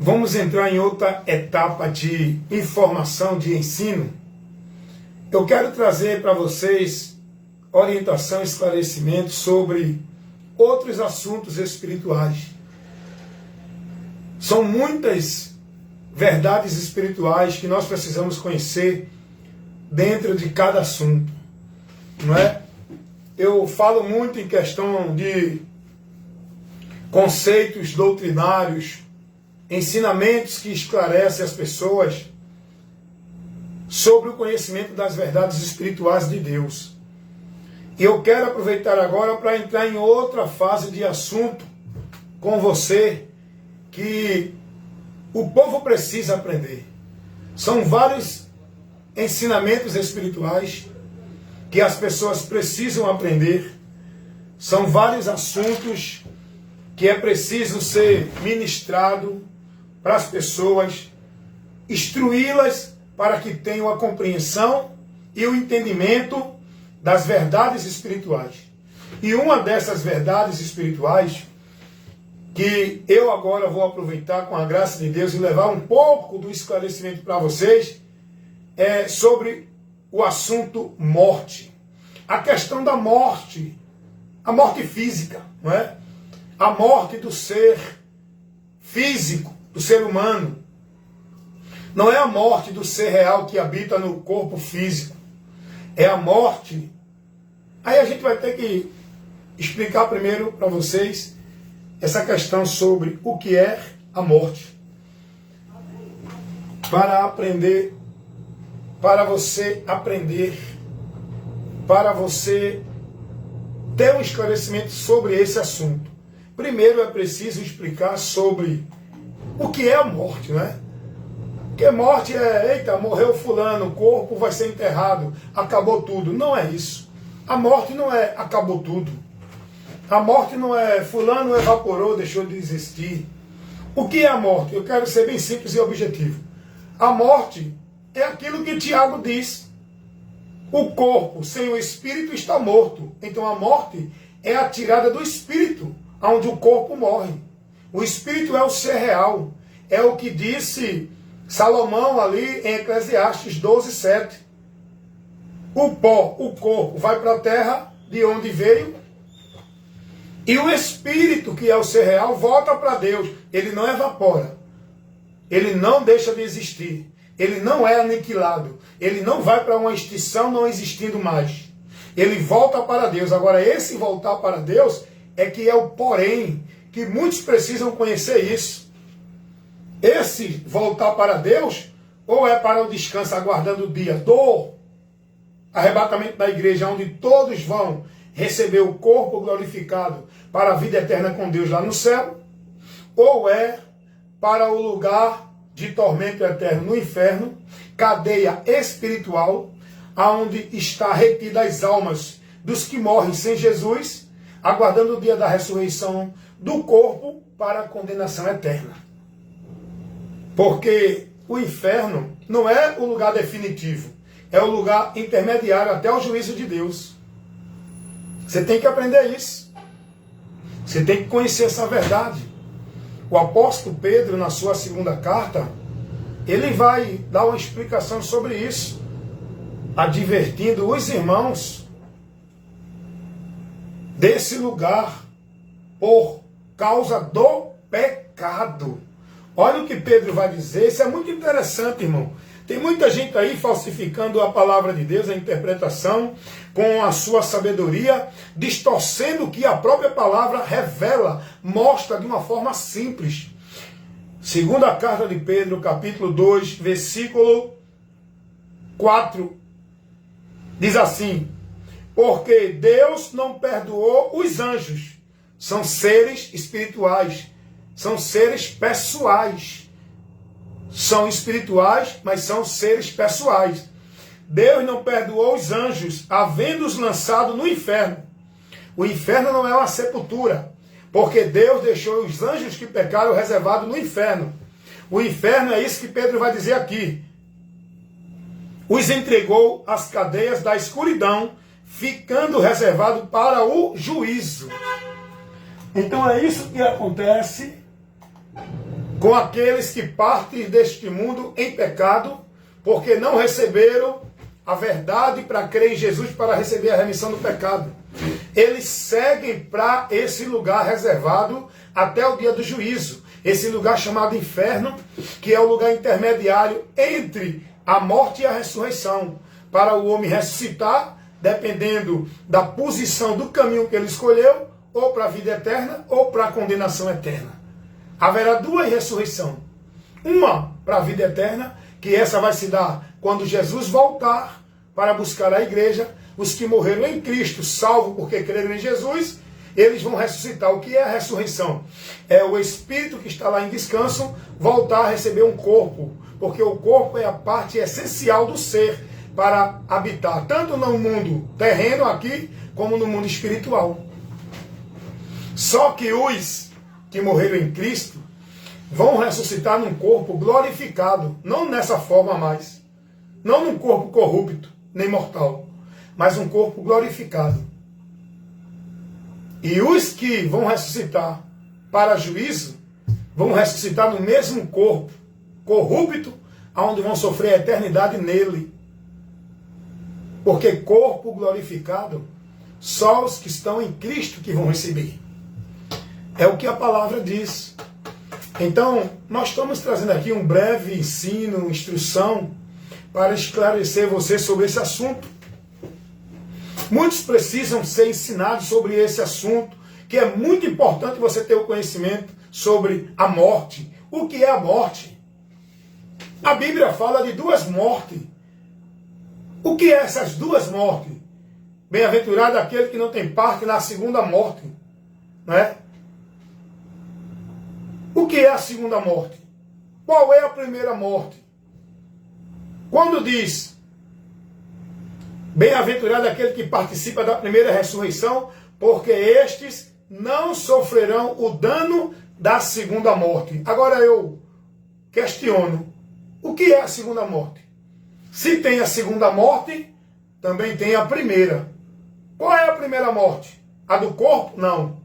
Vamos entrar em outra etapa de informação, de ensino. Eu quero trazer para vocês orientação e esclarecimento sobre outros assuntos espirituais. São muitas verdades espirituais que nós precisamos conhecer dentro de cada assunto, não é? Eu falo muito em questão de conceitos doutrinários, ensinamentos que esclarecem as pessoas sobre o conhecimento das verdades espirituais de Deus. E eu quero aproveitar agora para entrar em outra fase de assunto com você que o povo precisa aprender. São vários ensinamentos espirituais que as pessoas precisam aprender. São vários assuntos que é preciso ser ministrado para as pessoas, instruí-las para que tenham a compreensão e o entendimento das verdades espirituais. E uma dessas verdades espirituais, que eu agora vou aproveitar com a graça de Deus e levar um pouco do esclarecimento para vocês, é sobre o assunto morte. A questão da morte, a morte física, não é? A morte do ser físico, do ser humano. Não é a morte do ser real que habita no corpo físico. É a morte. Aí a gente vai ter que explicar primeiro para vocês essa questão sobre o que é a morte. Para aprender, para você ter um esclarecimento sobre esse assunto. Primeiro é preciso explicar sobre o que é a morte, né? Porque morte é, eita, morreu fulano, o corpo vai ser enterrado, acabou tudo. Não é isso. A morte não é acabou tudo. A morte não é fulano evaporou, deixou de existir. O que é a morte? Eu quero ser bem simples e objetivo. A morte é aquilo que Tiago diz. O corpo sem o espírito está morto. Então a morte é a tirada do espírito, onde o corpo morre. O espírito é o ser real. É o que disse Salomão ali em Eclesiastes 12:7. O pó, o corpo, vai para a terra de onde veio. E o espírito, que é o ser real, volta para Deus. Ele não evapora. Ele não deixa de existir. Ele não é aniquilado. Ele não vai para uma extinção não existindo mais. Ele volta para Deus. Agora, esse voltar para Deus é que é o porém, que muitos precisam conhecer isso. Esse voltar para Deus, ou é para o descanso aguardando o dia do arrebatamento da igreja, onde todos vão receber o corpo glorificado para a vida eterna com Deus lá no céu, ou é para o lugar de tormento eterno no inferno, cadeia espiritual, aonde está retida as almas dos que morrem sem Jesus, aguardando o dia da ressurreição do corpo para a condenação eterna. Porque o inferno não é o lugar definitivo, é o lugar intermediário até o juízo de Deus. Você tem que aprender isso. Você tem que conhecer essa verdade. O apóstolo Pedro, na sua segunda carta, ele vai dar uma explicação sobre isso, advertindo os irmãos desse lugar por causa do pecado. Olha o que Pedro vai dizer, isso é muito interessante, irmão. Tem muita gente aí falsificando a palavra de Deus, a interpretação, com a sua sabedoria, distorcendo o que a própria palavra revela, mostra de uma forma simples. Segunda carta de Pedro, capítulo 2, versículo 4, diz assim: porque Deus não perdoou os anjos, são seres espirituais, são seres pessoais. São espirituais, mas são seres pessoais. Deus não perdoou os anjos, havendo-os lançado no inferno. O inferno não é uma sepultura, porque Deus deixou os anjos que pecaram reservados no inferno. O inferno é isso que Pedro vai dizer aqui. Os entregou às cadeias da escuridão, ficando reservado para o juízo. Então é isso que acontece com aqueles que partem deste mundo em pecado, porque não receberam a verdade para crer em Jesus, para receber a remissão do pecado. Eles seguem para esse lugar reservado até o dia do juízo. Esse lugar chamado inferno, que é o lugar intermediário entre a morte e a ressurreição, para o homem ressuscitar, dependendo da posição do caminho que ele escolheu, ou para a vida eterna, ou para a condenação eterna. Haverá duas ressurreições. Uma para a vida eterna, que essa vai se dar quando Jesus voltar para buscar a igreja. Os que morreram em Cristo, salvo porque creram em Jesus, eles vão ressuscitar. O que é a ressurreição? É o espírito que está lá em descanso voltar a receber um corpo, porque o corpo é a parte essencial do ser para habitar, tanto no mundo terreno aqui, como no mundo espiritual. Só que os que morreram em Cristo vão ressuscitar num corpo glorificado, não nessa forma mais, não num corpo corrupto, nem mortal, mas um corpo glorificado. E os que vão ressuscitar para juízo, vão ressuscitar no mesmo corpo corrupto, onde vão sofrer a eternidade nele. Porque corpo glorificado, só os que estão em Cristo que vão receber. É o que a palavra diz. Então, nós estamos trazendo aqui um breve ensino, instrução, para esclarecer você sobre esse assunto. Muitos precisam ser ensinados sobre esse assunto, que é muito importante você ter o conhecimento sobre a morte. O que é a morte? A Bíblia fala de duas mortes. O que é essas duas mortes? Bem-aventurado aquele que não tem parte na segunda morte. Não é? O que é a segunda morte? Qual é a primeira morte? Quando diz bem-aventurado aquele que participa da primeira ressurreição, porque estes não sofrerão o dano da segunda morte. Agora eu questiono, o que é a segunda morte? Se tem a segunda morte, também tem a primeira. Qual é a primeira morte? A do corpo? Não.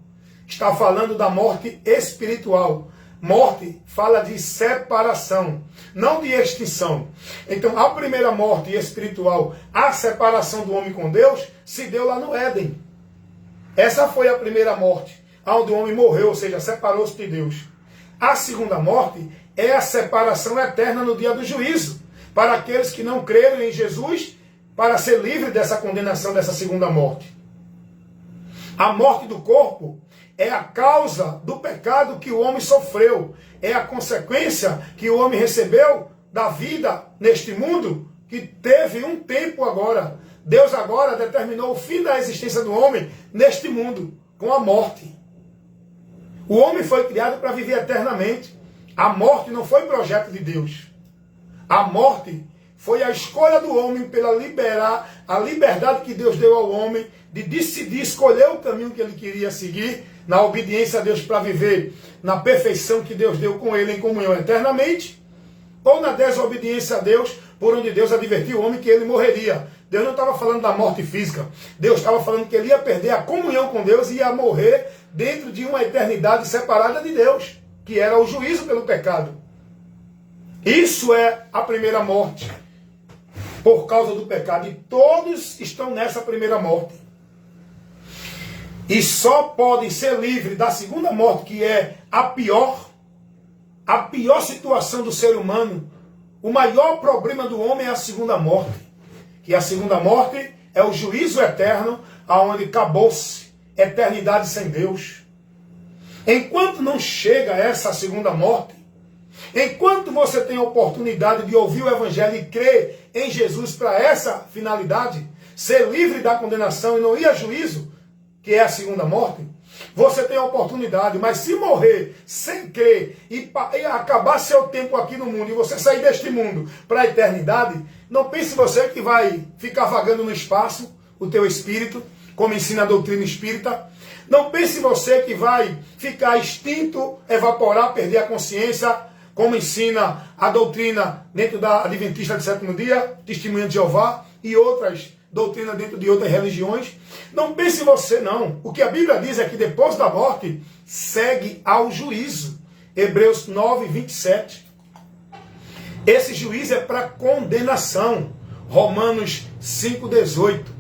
Está falando da morte espiritual. Morte fala de separação, não de extinção. Então, a primeira morte espiritual, a separação do homem com Deus, se deu lá no Éden. Essa foi a primeira morte, onde o homem morreu, ou seja, separou-se de Deus. A segunda morte é a separação eterna no dia do juízo, para aqueles que não creram em Jesus, para ser livre dessa condenação, dessa segunda morte. A morte do corpo é a causa do pecado que o homem sofreu. É a consequência que o homem recebeu da vida neste mundo, que teve um tempo agora. Deus agora determinou o fim da existência do homem neste mundo, com a morte. O homem foi criado para viver eternamente. A morte não foi projeto de Deus. A morte foi a escolha do homem pela a liberdade que Deus deu ao homem de decidir escolher o caminho que ele queria seguir, na obediência a Deus para viver na perfeição que Deus deu com ele em comunhão eternamente, ou na desobediência a Deus, por onde Deus advertiu o homem que ele morreria. Deus não estava falando da morte física, Deus estava falando que ele ia perder a comunhão com Deus e ia morrer dentro de uma eternidade separada de Deus, que era o juízo pelo pecado. Isso é a primeira morte, por causa do pecado, e todos estão nessa primeira morte. E só podem ser livres da segunda morte, que é a pior situação do ser humano. O maior problema do homem é a segunda morte. Que a segunda morte é o juízo eterno, aonde acabou-se eternidade sem Deus. Enquanto não chega essa segunda morte, enquanto você tem a oportunidade de ouvir o Evangelho e crer em Jesus para essa finalidade, ser livre da condenação e não ir a juízo, que é a segunda morte, você tem a oportunidade, mas se morrer sem crer e acabar seu tempo aqui no mundo e você sair deste mundo para a eternidade, não pense você que vai ficar vagando no espaço, o teu espírito, como ensina a doutrina espírita. Não pense você que vai ficar extinto, evaporar, perder a consciência, como ensina a doutrina dentro da Adventista do Sétimo Dia, Testemunha de Jeová e outras doutrina dentro de outras religiões. Não pense você não. O que a Bíblia diz é que depois da morte segue ao juízo. Hebreus 9, 27. Esse juízo é para condenação. Romanos 5, 18.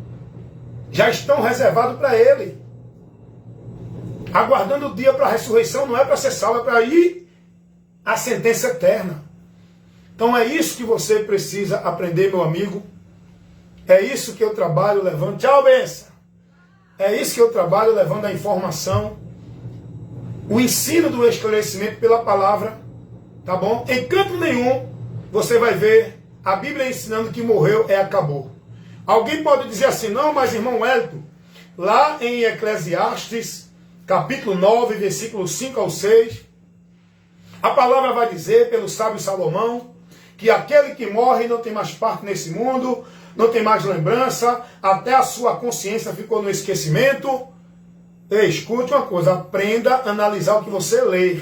Já estão reservados para ele. Aguardando o dia para a ressurreição, não é para ser salvo, é para ir à sentença eterna. Então é isso que você precisa aprender, meu amigo. É isso que eu trabalho levando. Tchau, benção. É isso que eu trabalho levando a informação, o ensino do esclarecimento pela palavra, tá bom? Em canto nenhum você vai ver a Bíblia ensinando que morreu acabou. Alguém pode dizer assim, não, mas irmão Wellington, lá em Eclesiastes, capítulo 9, versículos 5 ao 6, a palavra vai dizer, pelo sábio Salomão, que aquele que morre não tem mais parte nesse mundo, não tem mais lembrança, até a sua consciência ficou no esquecimento. Ei, escute uma coisa, aprenda a analisar o que você lê.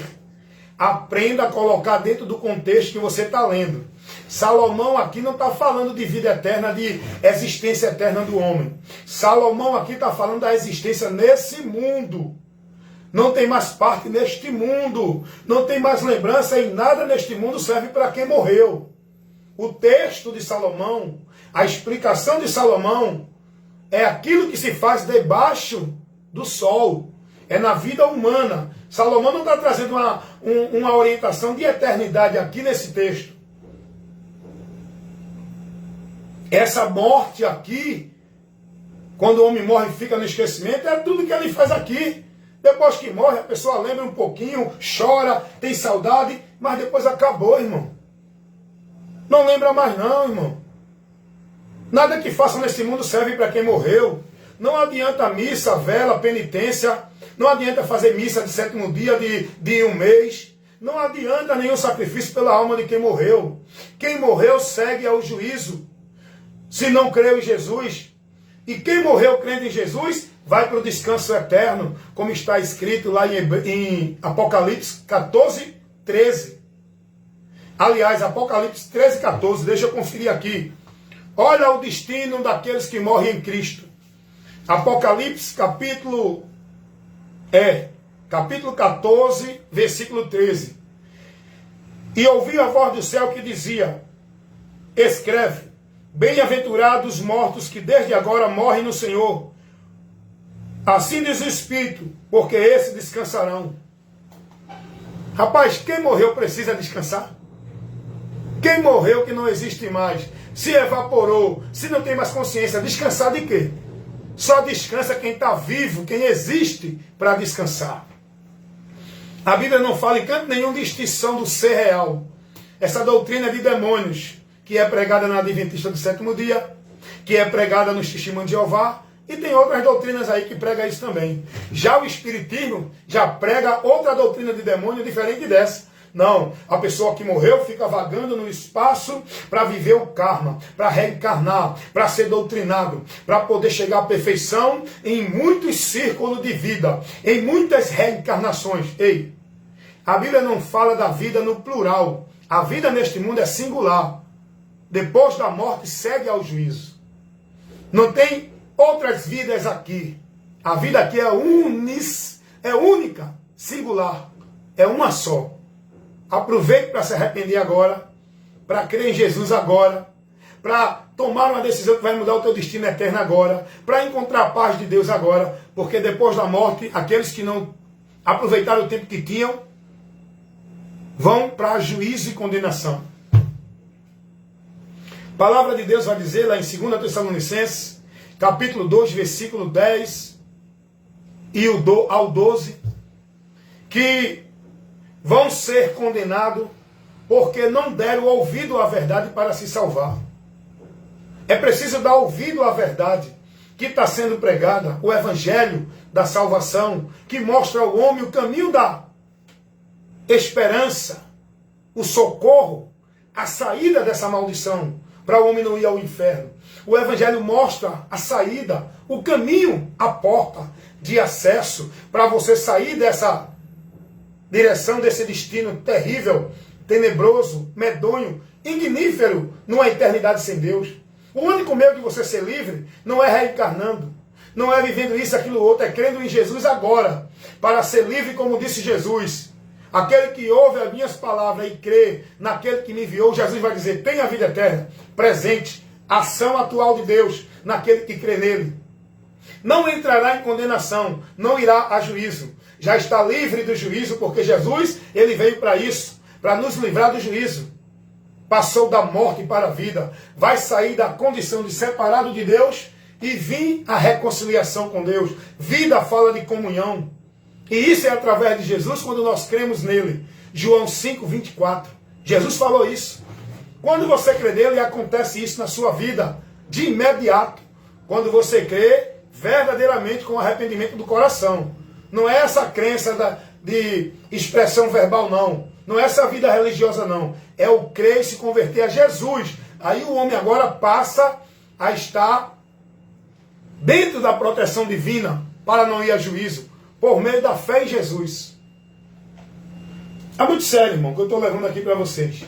Aprenda a colocar dentro do contexto que você está lendo. Salomão aqui não está falando de vida eterna, de existência eterna do homem. Salomão aqui está falando da existência nesse mundo. Não tem mais parte neste mundo. Não tem mais lembrança e nada neste mundo serve para quem morreu. O texto de Salomão, a explicação de Salomão, é aquilo que se faz debaixo do sol. É na vida humana. Salomão não está trazendo uma orientação de eternidade aqui nesse texto. Essa morte aqui, quando o homem morre e fica no esquecimento, é tudo que ele faz aqui. Depois que morre, a pessoa lembra um pouquinho, chora, tem saudade, mas depois acabou, irmão. Não lembra mais não, irmão. Nada que faça nesse mundo serve para quem morreu. Não adianta missa, vela, penitência. Não adianta fazer missa de 7º dia de um mês. Não adianta nenhum sacrifício pela alma de quem morreu. Quem morreu segue ao juízo. Se não creu em Jesus. E quem morreu crendo em Jesus vai para o descanso eterno, como está escrito lá em Apocalipse 14, 13. Aliás, Apocalipse 13, 14, deixa eu conferir aqui. Olha o destino daqueles que morrem em Cristo. Apocalipse capítulo 14, versículo 13. E ouvi a voz do céu que dizia, escreve, bem-aventurados os mortos que desde agora morrem no Senhor. Assim diz o Espírito, porque esses descansarão. Rapaz, quem morreu precisa descansar? Quem morreu que não existe mais, se evaporou, se não tem mais consciência, descansar de quê? Só descansa quem está vivo, quem existe para descansar. A Bíblia não fala em canto nenhum de extinção do ser real. Essa doutrina de demônios, que é pregada na Adventista do 7º dia, que é pregada nos Testemunhos de Jeová, e tem outras doutrinas aí que pregam isso também. Já o Espiritismo já prega outra doutrina de demônio diferente dessa. Não, a pessoa que morreu fica vagando no espaço para viver o karma, para reencarnar, para ser doutrinado, para poder chegar à perfeição em muitos círculos de vida, em muitas reencarnações. Ei, a Bíblia não fala da vida no plural. A vida neste mundo é singular. Depois da morte segue ao juízo. Não tem outras vidas aqui. A vida aqui é única, singular, é uma só. Aproveite para se arrepender agora, para crer em Jesus agora, para tomar uma decisão que vai mudar o teu destino eterno agora, para encontrar a paz de Deus agora, porque depois da morte, aqueles que não aproveitaram o tempo que tinham, vão para juízo e condenação. A palavra de Deus vai dizer lá em 2 Tessalonicenses, capítulo 2, versículo 10 e ao 12, que vão ser condenados porque não deram ouvido à verdade para se salvar. É preciso dar ouvido à verdade que está sendo pregada, o evangelho da salvação, que mostra ao homem o caminho da esperança, o socorro, a saída dessa maldição, para o homem não ir ao inferno. O evangelho mostra a saída, o caminho, a porta de acesso, para você sair dessa direção, desse destino terrível, tenebroso, medonho, ignífero, numa eternidade sem Deus. O único meio de você ser livre não é reencarnando, não é vivendo isso, aquilo, outro, é crendo em Jesus agora, para ser livre, como disse Jesus. Aquele que ouve as minhas palavras e crê naquele que me enviou, Jesus vai dizer, tem a vida eterna, presente, ação atual de Deus, naquele que crê nele. Não entrará em condenação, não irá a juízo. Já está livre do juízo, porque Jesus, ele veio para isso, para nos livrar do juízo. Passou da morte para a vida, vai sair da condição de separado de Deus e vir a reconciliação com Deus. Vida fala de comunhão. E isso é através de Jesus, quando nós cremos nele. João 5, 24. Jesus falou isso. Quando você crê nele, acontece isso na sua vida, de imediato. Quando você crê verdadeiramente com arrependimento do coração. Não é essa crença de expressão verbal, não. Não é essa vida religiosa, não. É o crer e se converter a Jesus. Aí o homem agora passa a estar dentro da proteção divina para não ir a juízo, por meio da fé em Jesus. É muito sério, irmão, que eu estou levando aqui para vocês.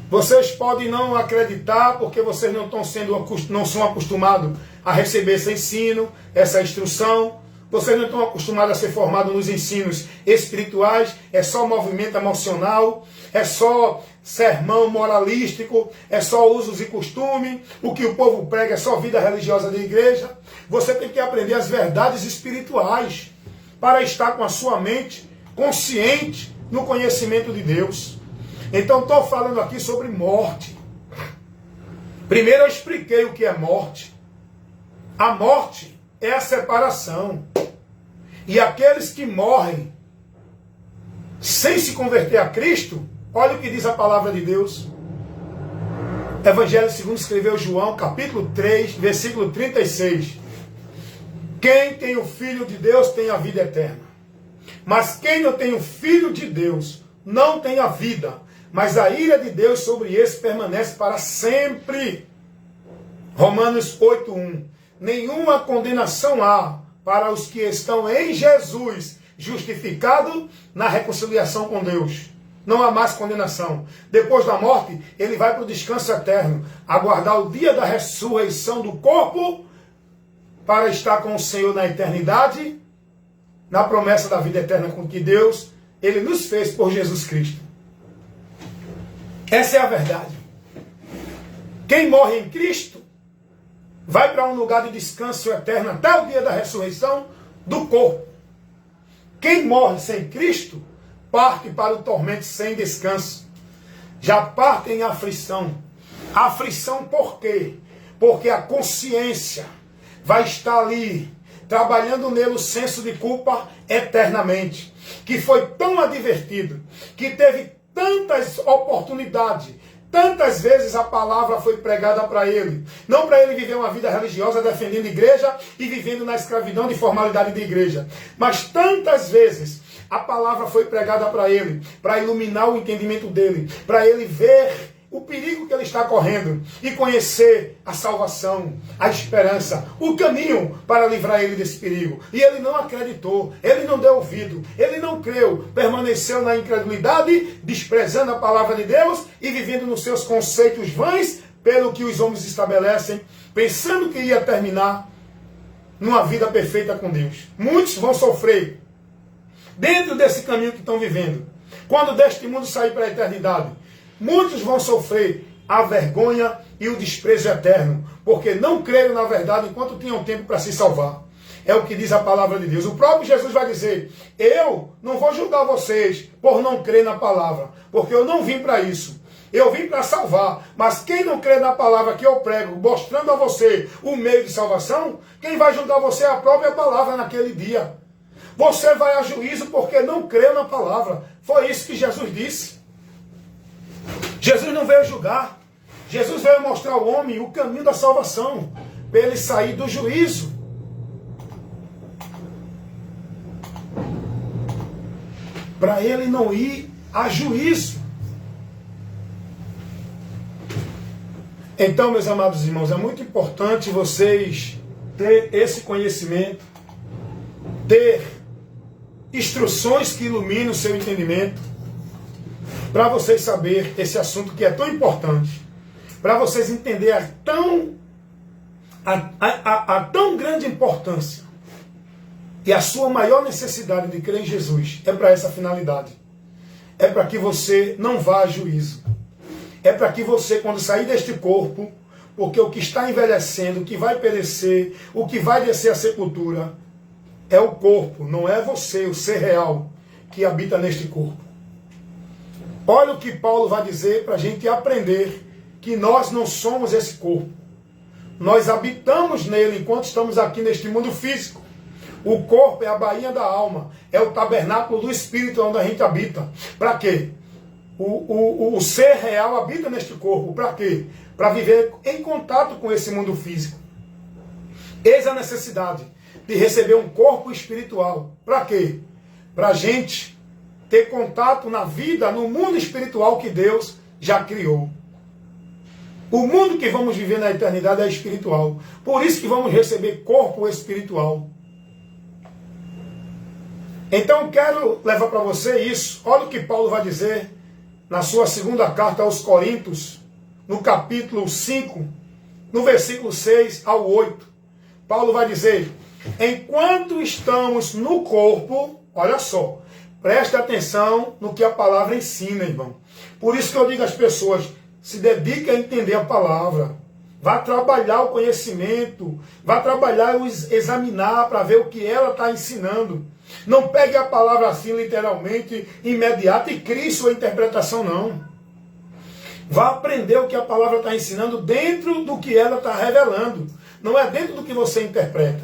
Vocês podem não acreditar porque vocês não são acostumados a receber esse ensino, essa instrução. Vocês não estão acostumados a ser formados nos ensinos espirituais. É só movimento emocional, é só sermão moralístico, é só usos e costumes. O que o povo prega é só vida religiosa da igreja. Você tem que aprender as verdades espirituais para estar com a sua mente consciente no conhecimento de Deus. Então estou falando aqui sobre morte. Primeiro eu expliquei o que é morte. A morte é a separação. E aqueles que morrem sem se converter a Cristo, olha o que diz a palavra de Deus. Evangelho segundo escreveu João, capítulo 3, versículo 36. Quem tem o Filho de Deus tem a vida eterna. Mas quem não tem o Filho de Deus não tem a vida. Mas a ira de Deus sobre esse permanece para sempre. Romanos 8:1. Nenhuma condenação há para os que estão em Jesus, justificado na reconciliação com Deus. Não há mais condenação. Depois da morte, ele vai para o descanso eterno, aguardar o dia da ressurreição do corpo, para estar com o Senhor na eternidade, na promessa da vida eterna com que Deus, ele nos fez por Jesus Cristo. Essa é a verdade. Quem morre em Cristo vai para um lugar de descanso eterno até o dia da ressurreição do corpo. Quem morre sem Cristo parte para o tormento sem descanso. Já parte em aflição. Aflição por quê? Porque a consciência vai estar ali, trabalhando nele o senso de culpa eternamente. Que foi tão advertido, que teve tantas oportunidades, tantas vezes a palavra foi pregada para ele. Não para ele viver uma vida religiosa defendendo a igreja e vivendo na escravidão de formalidade de igreja. Mas tantas vezes a palavra foi pregada para ele, para iluminar o entendimento dele, para ele ver o perigo que ele está correndo e conhecer a salvação, a esperança, o caminho para livrar ele desse perigo. E ele não acreditou, ele não deu ouvido, ele não creu, permaneceu na incredulidade, desprezando a palavra de Deus e vivendo nos seus conceitos vãs, pelo que os homens estabelecem, pensando que ia terminar numa vida perfeita com Deus. Muitos vão sofrer dentro desse caminho que estão vivendo. Quando deste mundo sair para a eternidade, muitos vão sofrer a vergonha e o desprezo eterno, porque não creram na verdade enquanto tinham tempo para se salvar. É o que diz a palavra de Deus. O próprio Jesus vai dizer, eu não vou julgar vocês por não crer na palavra, porque eu não vim para isso. Eu vim para salvar, mas quem não crê na palavra que eu prego, mostrando a você o meio de salvação, quem vai julgar você é a própria palavra naquele dia. Você vai a juízo porque não creu na palavra. Foi isso que Jesus disse. Jesus não veio julgar. Jesus veio mostrar ao homem o caminho da salvação, para ele sair do juízo. Para ele não ir a juízo. Então, meus amados irmãos, é muito importante vocês ter esse conhecimento, ter instruções que iluminem o seu entendimento, para vocês saberem esse assunto que é tão importante, para vocês entenderem a tão grande importância E a sua maior necessidade de crer em Jesus é para essa finalidade. É para que você não vá a juízo. É para que você, quando sair deste corpo, porque o que está envelhecendo, o que vai perecer, o que vai descer à sepultura, é o corpo, não é você, o ser real, que habita neste corpo. Olha o que Paulo vai dizer para a gente aprender que nós não somos esse corpo. Nós habitamos nele enquanto estamos aqui neste mundo físico. O corpo é a baía da alma, é o tabernáculo do Espírito onde a gente habita. Para quê? O ser real habita neste corpo. Para quê? Para viver em contato com esse mundo físico. Eis a necessidade de receber um corpo espiritual. Para quê? Para a gente ter contato na vida, no mundo espiritual que Deus já criou. O mundo que vamos viver na eternidade é espiritual. Por isso que vamos receber corpo espiritual. Então quero levar para você isso. Olha o que Paulo vai dizer na sua segunda carta aos Coríntios, no capítulo 5, no versículo 6 ao 8. Paulo vai dizer: enquanto estamos no corpo, olha só, preste atenção no que a palavra ensina, irmão. Por isso que eu digo às pessoas, se dedique a entender a palavra. Vá trabalhar o conhecimento, vá trabalhar o examinar para ver o que ela está ensinando. Não pegue a palavra assim literalmente, imediata e crie sua interpretação, não. Vá aprender o que a palavra está ensinando dentro do que ela está revelando. Não é dentro do que você interpreta.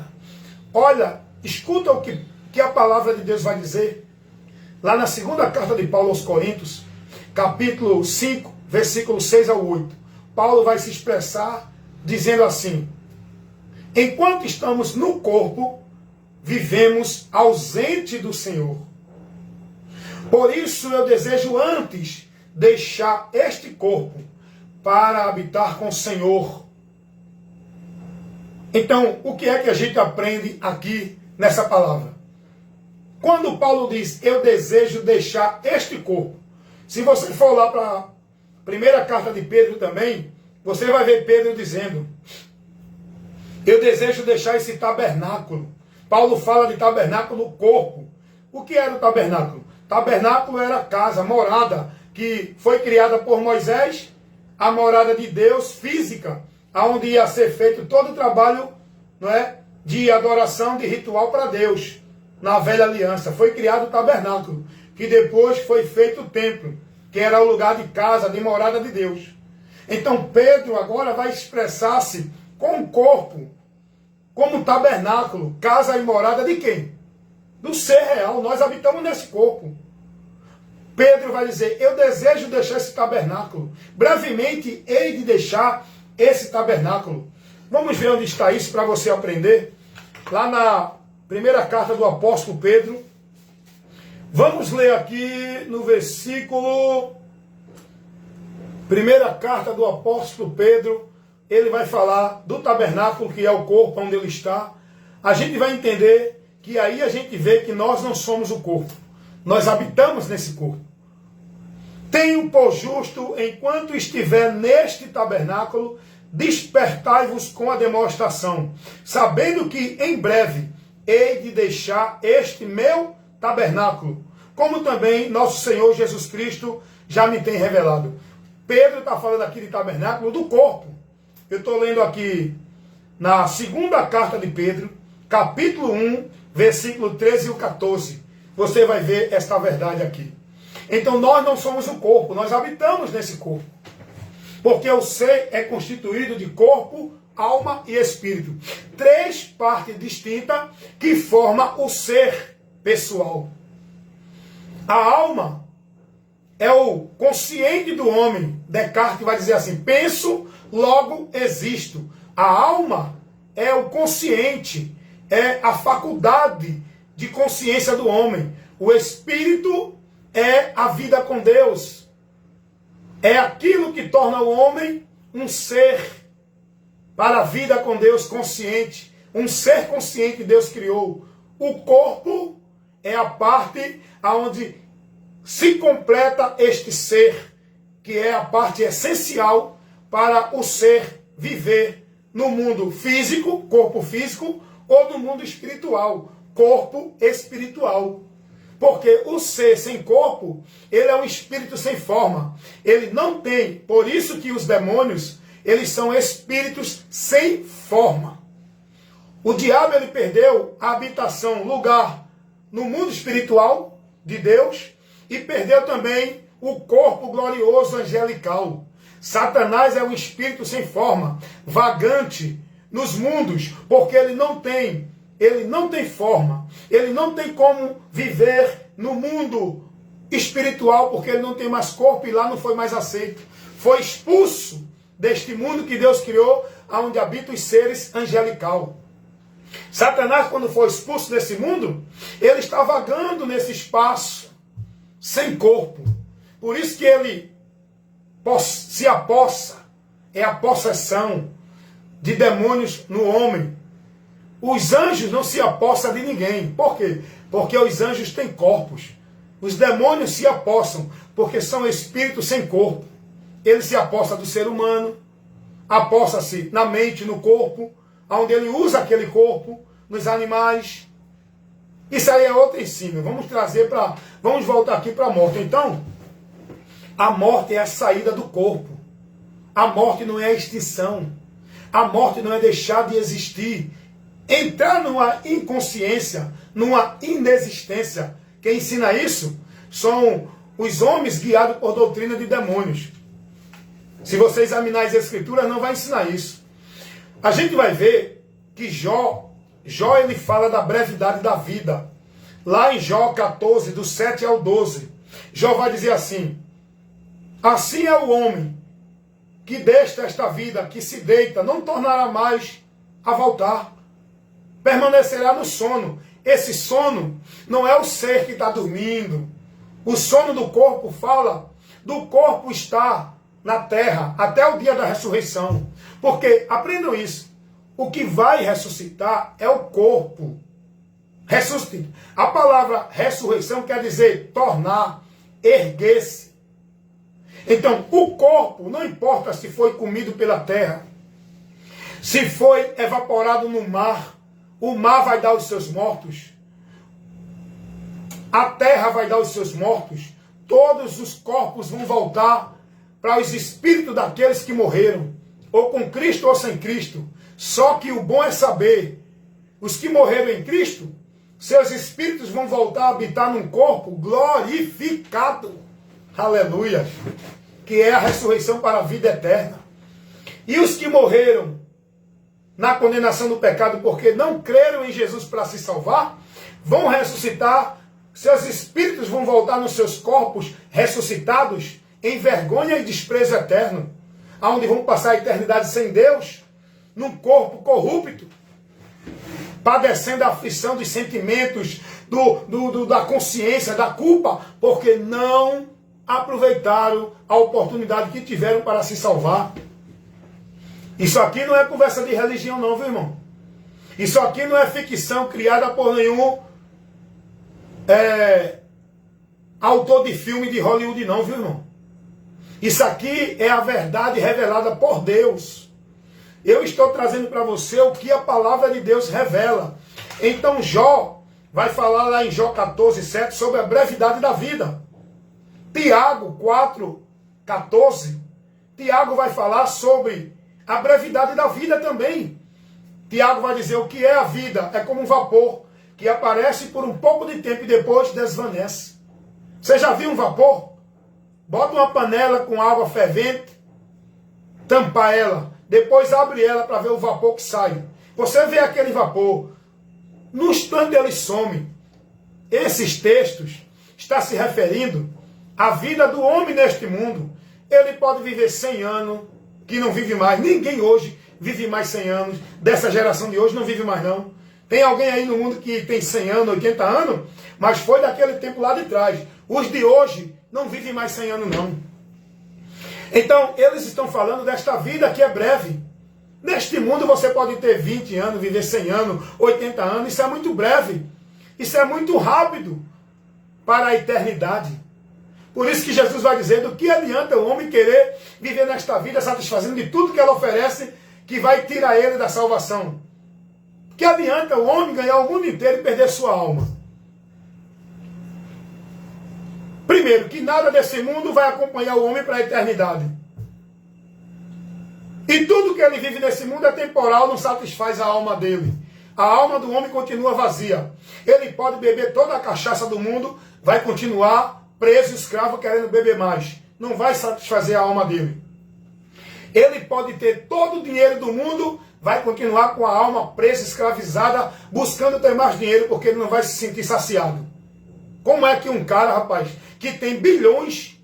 Olha, escuta o que a palavra de Deus vai dizer. Lá na segunda carta de Paulo aos Coríntios, capítulo 5, versículo 6 ao 8. Paulo vai se expressar dizendo assim: enquanto estamos no corpo, vivemos ausente do Senhor. Por isso eu desejo antes deixar este corpo para habitar com o Senhor. Então, o que é que a gente aprende aqui nessa palavra? Quando Paulo diz, eu desejo deixar este corpo, se você for lá para a primeira carta de Pedro também, você vai ver Pedro dizendo, eu desejo deixar esse tabernáculo. Paulo fala de tabernáculo, corpo. O que era o tabernáculo? Tabernáculo era casa, morada, que foi criada por Moisés, a morada de Deus física, onde ia ser feito todo o trabalho, não é, de adoração, de ritual para Deus. Na velha aliança foi criado o tabernáculo, que depois foi feito o templo, que era o lugar de casa, de morada de Deus. Então Pedro agora vai expressar-se com o corpo, como tabernáculo, casa e morada de quem? Do ser real. Nós habitamos nesse corpo. Pedro vai dizer, eu desejo deixar esse tabernáculo. Brevemente, hei de deixar esse tabernáculo. Vamos ver onde está isso para você aprender. Lá na primeira carta do apóstolo Pedro. Vamos ler aqui no versículo... Primeira carta do apóstolo Pedro. Ele vai falar do tabernáculo, que é o corpo onde ele está. A gente vai entender que aí a gente vê que nós não somos o corpo. Nós habitamos nesse corpo. Tenho por justo, enquanto estiver neste tabernáculo, despertai-vos com a demonstração, sabendo que em breve hei de deixar este meu tabernáculo, como também nosso Senhor Jesus Cristo já me tem revelado. Pedro está falando aqui de tabernáculo do corpo. Eu estou lendo aqui na segunda carta de Pedro, capítulo 1, versículo 13 e 14. Você vai ver esta verdade aqui. Então nós não somos o corpo, nós habitamos nesse corpo. Porque o ser é constituído de corpo, alma e espírito. Três partes distintas que formam o ser pessoal. A alma é o consciente do homem. Descartes vai dizer assim, penso, logo existo. A alma é o consciente, é a faculdade de consciência do homem. O espírito é a vida com Deus. É aquilo que torna o homem um ser para a vida com Deus consciente. Um ser consciente que Deus criou. O corpo é a parte onde se completa este ser, que é a parte essencial para o ser viver no mundo físico, corpo físico, ou no mundo espiritual, corpo espiritual. Porque o ser sem corpo, ele é um espírito sem forma. Ele não tem, por isso que os demônios, eles são espíritos sem forma. O diabo, ele perdeu a habitação, lugar no mundo espiritual de Deus e perdeu também o corpo glorioso angelical. Satanás é um espírito sem forma, vagante nos mundos, porque ele não tem forma, ele não tem como viver no mundo espiritual, porque ele não tem mais corpo e lá não foi mais aceito. Foi expulso deste mundo que Deus criou, onde habitam os seres angelical. Satanás, quando foi expulso desse mundo, ele está vagando nesse espaço, sem corpo. Por isso que ele se apossa, é a possessão de demônios no homem. Os anjos não se apossam de ninguém. Por quê? Porque os anjos têm corpos. Os demônios se apossam porque são espíritos sem corpo. Ele se apossa do ser humano, apossa-se na mente, no corpo, onde ele usa aquele corpo, nos animais. Isso aí é outro ensino. Vamos voltar aqui para a morte. Então, a morte é a saída do corpo. A morte não é a extinção. A morte não é deixar de existir. Entrar numa inconsciência, numa inexistência. Quem ensina isso são os homens guiados por doutrina de demônios. Se você examinar as escrituras, não vai ensinar isso. A gente vai ver que Jó ele fala da brevidade da vida. Lá em Jó 14, do 7 ao 12, Jó vai dizer assim: assim é o homem que desta esta vida, que se deita, não tornará mais a voltar. Permanecerá no sono. Esse sono não é o ser que está dormindo. O sono do corpo fala do corpo estar na terra até o dia da ressurreição. Porque, aprendam isso, o que vai ressuscitar é o corpo. Ressuscitar. A palavra ressurreição quer dizer tornar, erguer-se. Então, o corpo, não importa se foi comido pela terra, se foi evaporado no mar, o mar vai dar os seus mortos, a terra vai dar os seus mortos, todos os corpos vão voltar para os espíritos daqueles que morreram, ou com Cristo ou sem Cristo. Só que o bom é saber, os que morreram em Cristo, seus espíritos vão voltar a habitar num corpo glorificado. Aleluia! Que é a ressurreição para a vida eterna. E os que morreram na condenação do pecado porque não creram em Jesus para se salvar, vão ressuscitar, seus espíritos vão voltar nos seus corpos ressuscitados em vergonha e desprezo eterno, aonde vão passar a eternidade sem Deus, num corpo corrupto, padecendo a aflição dos sentimentos, da consciência, da culpa, porque não aproveitaram a oportunidade que tiveram para se salvar. Isso aqui não é conversa de religião não, viu, irmão? Isso aqui não é ficção criada por nenhum autor de filme de Hollywood não, viu, irmão? Isso aqui é a verdade revelada por Deus. Eu estou trazendo para você o que a palavra de Deus revela. Então Jó vai falar lá em Jó 14, 7 sobre a brevidade da vida. Tiago 4, 14, Tiago vai falar sobre a brevidade da vida também. Tiago vai dizer o que é a vida. É como um vapor que aparece por um pouco de tempo e depois desvanece. Você já viu um vapor? Bota uma panela com água fervente, tampa ela, depois abre ela para ver o vapor que sai. Você vê aquele vapor, no instante ele some. Esses textos estão se referindo à vida do homem neste mundo. Ele pode viver 100 anos, que não vive mais. Ninguém hoje vive mais 100 anos. Dessa geração de hoje não vive mais não. Tem alguém aí no mundo que tem 100 anos, 80 anos, mas foi daquele tempo lá de trás. Os de hoje não vivem mais 100 anos não. Então, eles estão falando desta vida que é breve. Neste mundo você pode ter 20 anos, viver 100 anos, 80 anos. Isso é muito breve. Isso é muito rápido para a eternidade. Por isso que Jesus vai dizer, do que adianta o homem querer viver nesta vida satisfazendo de tudo que ela oferece, que vai tirar ele da salvação. Que adianta o homem ganhar o mundo inteiro e perder sua alma? Primeiro, que nada desse mundo vai acompanhar o homem para a eternidade. E tudo que ele vive nesse mundo é temporal, não satisfaz a alma dele. A alma do homem continua vazia. Ele pode beber toda a cachaça do mundo, vai continuar preso, escravo, querendo beber mais. Não vai satisfazer a alma dele. Ele pode ter todo o dinheiro do mundo, vai continuar com a alma presa, escravizada, buscando ter mais dinheiro, porque ele não vai se sentir saciado. Como é que um cara, rapaz, que tem bilhões,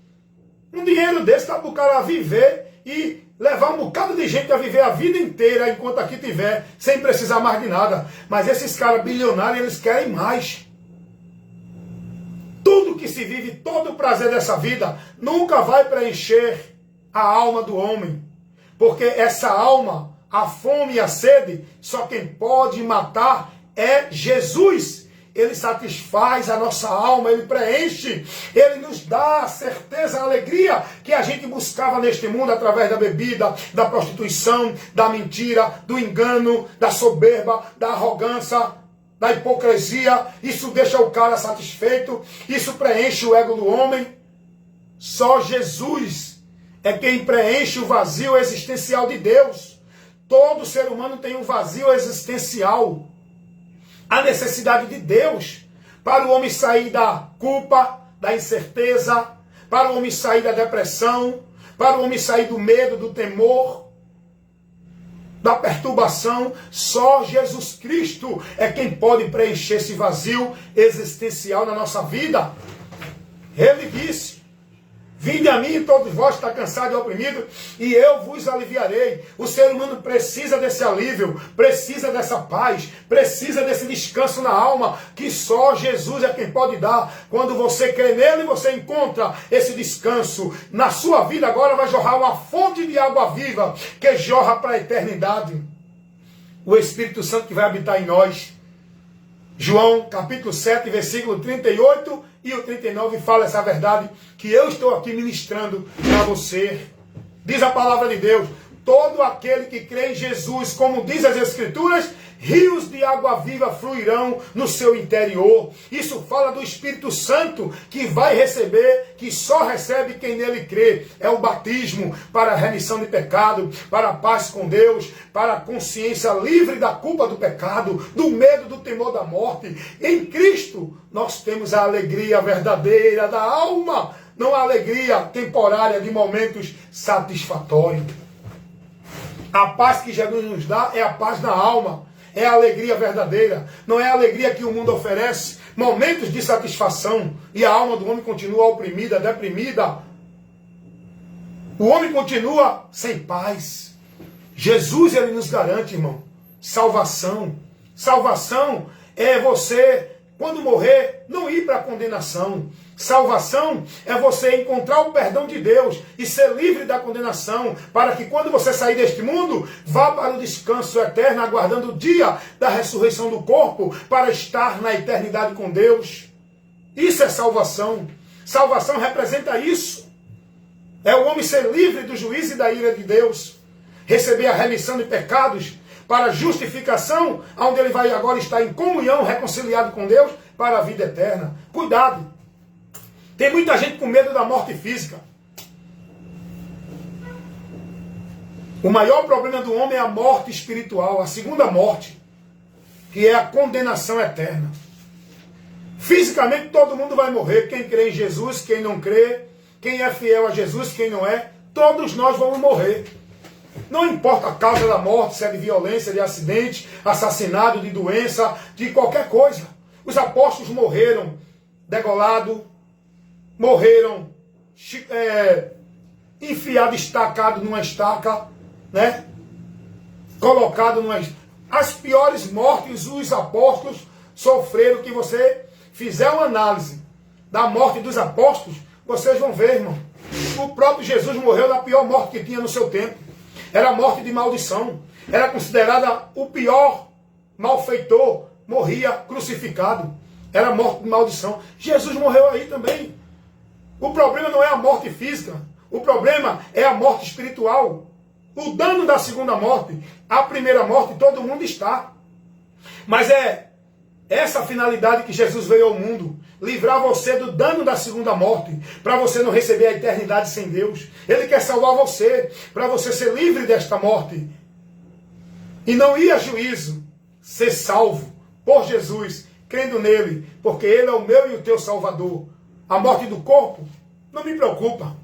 um dinheiro desse dá para o cara viver e levar um bocado de gente a viver a vida inteira enquanto aqui tiver, sem precisar mais de nada. Mas esses caras bilionários, eles querem mais. Tudo que se vive, todo o prazer dessa vida, nunca vai preencher a alma do homem. Porque essa alma, a fome e a sede, só quem pode matar é Jesus. Ele satisfaz a nossa alma, ele preenche, ele nos dá a certeza, a alegria que a gente buscava neste mundo através da bebida, da prostituição, da mentira, do engano, da soberba, da arrogância, da hipocrisia. Isso deixa o cara satisfeito, isso preenche o ego do homem. Só Jesus é quem preenche o vazio existencial de Deus. Todo ser humano tem um vazio existencial. A necessidade de Deus para o homem sair da culpa, da incerteza, para o homem sair da depressão, para o homem sair do medo, do temor, da perturbação. Só Jesus Cristo é quem pode preencher esse vazio existencial na nossa vida. Ele disse: vinde a mim, todos vós que estão cansados e oprimidos, e eu vos aliviarei. O ser humano precisa desse alívio, precisa dessa paz, precisa desse descanso na alma, que só Jesus é quem pode dar. Quando você crê nele, você encontra esse descanso. Na sua vida agora vai jorrar uma fonte de água viva, que jorra para a eternidade. O Espírito Santo que vai habitar em nós. João capítulo 7, versículo 38 e o 39 fala essa verdade que eu estou aqui ministrando para você. Diz a palavra de Deus: todo aquele que crê em Jesus, como diz as Escrituras, rios de água viva fluirão no seu interior. Isso fala do Espírito Santo que vai receber, que só recebe quem nele crê. É o batismo para a remissão de pecado, para a paz com Deus, para a consciência livre da culpa do pecado, do medo, do temor da morte. Em Cristo nós temos a alegria verdadeira da alma, não a alegria temporária de momentos satisfatórios. A paz que Jesus nos dá é a paz da alma. É a alegria verdadeira, não é a alegria que o mundo oferece. Momentos de satisfação e a alma do homem continua oprimida, deprimida. O homem continua sem paz. Jesus, ele nos garante, irmão, salvação. Salvação é você, quando morrer, não ir para a condenação. Salvação é você encontrar o perdão de Deus e ser livre da condenação, para que quando você sair deste mundo, vá para o descanso eterno, aguardando o dia da ressurreição do corpo, para estar na eternidade com Deus. Isso é salvação. Salvação representa isso. É o homem ser livre do juízo e da ira de Deus, receber a remissão de pecados, para a justificação, onde ele vai agora estar em comunhão, reconciliado com Deus, para a vida eterna. Cuidado! Tem muita gente com medo da morte física. O maior problema do homem é a morte espiritual, a segunda morte, que é a condenação eterna. Fisicamente todo mundo vai morrer, quem crê em Jesus, quem não crê, quem é fiel a Jesus, quem não é, todos nós vamos morrer. Não importa a causa da morte, se é de violência, de acidente, assassinato, de doença, de qualquer coisa. Os apóstolos morreram degolados, morreram enfiado, estacado numa estaca, né? Colocado numa... As piores mortes os apóstolos sofreram. Que você fizer uma análise da morte dos apóstolos, vocês vão ver, irmão. O próprio Jesus morreu da pior morte que tinha no seu tempo. Era a morte de maldição. Era considerada o pior malfeitor. Morria crucificado. Era a morte de maldição. Jesus morreu aí também. O problema não é a morte física. O problema é a morte espiritual. O dano da segunda morte. A primeira morte todo mundo está. Mas é essa a finalidade que Jesus veio ao mundo. Livrar você do dano da segunda morte, para você não receber a eternidade sem Deus. Ele quer salvar você, para você ser livre desta morte. E não ir a juízo, ser salvo por Jesus, crendo nele, porque ele é o meu e o teu Salvador. A morte do corpo não me preocupa.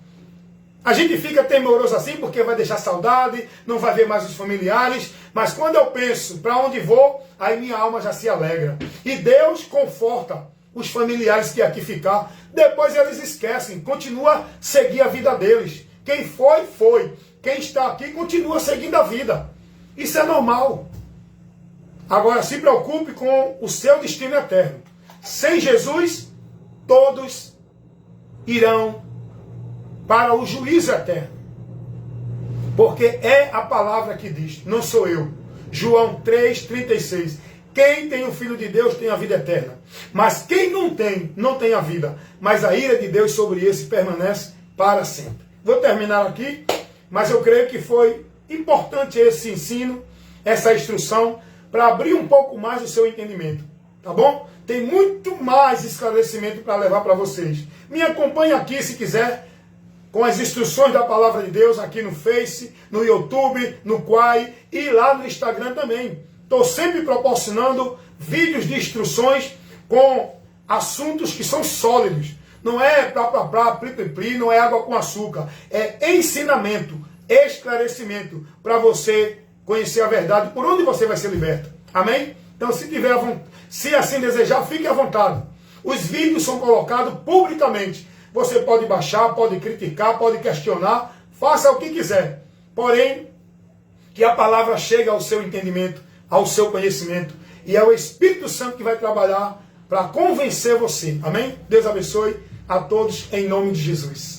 A gente fica temoroso assim porque vai deixar saudade, não vai ver mais os familiares, mas quando eu penso para onde vou, aí minha alma já se alegra. E Deus conforta os familiares que aqui ficar, depois eles esquecem, continua a seguir a vida deles. Quem foi, foi. Quem está aqui continua seguindo a vida. Isso é normal. Agora se preocupe com o seu destino eterno. Sem Jesus, todos irão para o juízo eterno. Porque é a palavra que diz, não sou eu. João 3,36. Quem tem o Filho de Deus tem a vida eterna. Mas quem não tem, não tem a vida. Mas a ira de Deus sobre esse permanece para sempre. Vou terminar aqui, mas eu creio que foi importante esse ensino, essa instrução, para abrir um pouco mais o seu entendimento. Tá bom? Tem muito mais esclarecimento para levar para vocês. Me acompanhe aqui se quiser, com as instruções da Palavra de Deus, aqui no Face, no YouTube, no Quai e lá no Instagram também. Estou sempre proporcionando vídeos de instruções com assuntos que são sólidos. Não é pli, não é água com açúcar. É ensinamento, esclarecimento para você conhecer a verdade, por onde você vai ser liberto. Amém? Então, se assim desejar, fique à vontade. Os vídeos são colocados publicamente. Você pode baixar, pode criticar, pode questionar, faça o que quiser. Porém, que a palavra chegue ao seu entendimento, ao seu conhecimento. E é o Espírito Santo que vai trabalhar para convencer você. Amém? Deus abençoe a todos em nome de Jesus.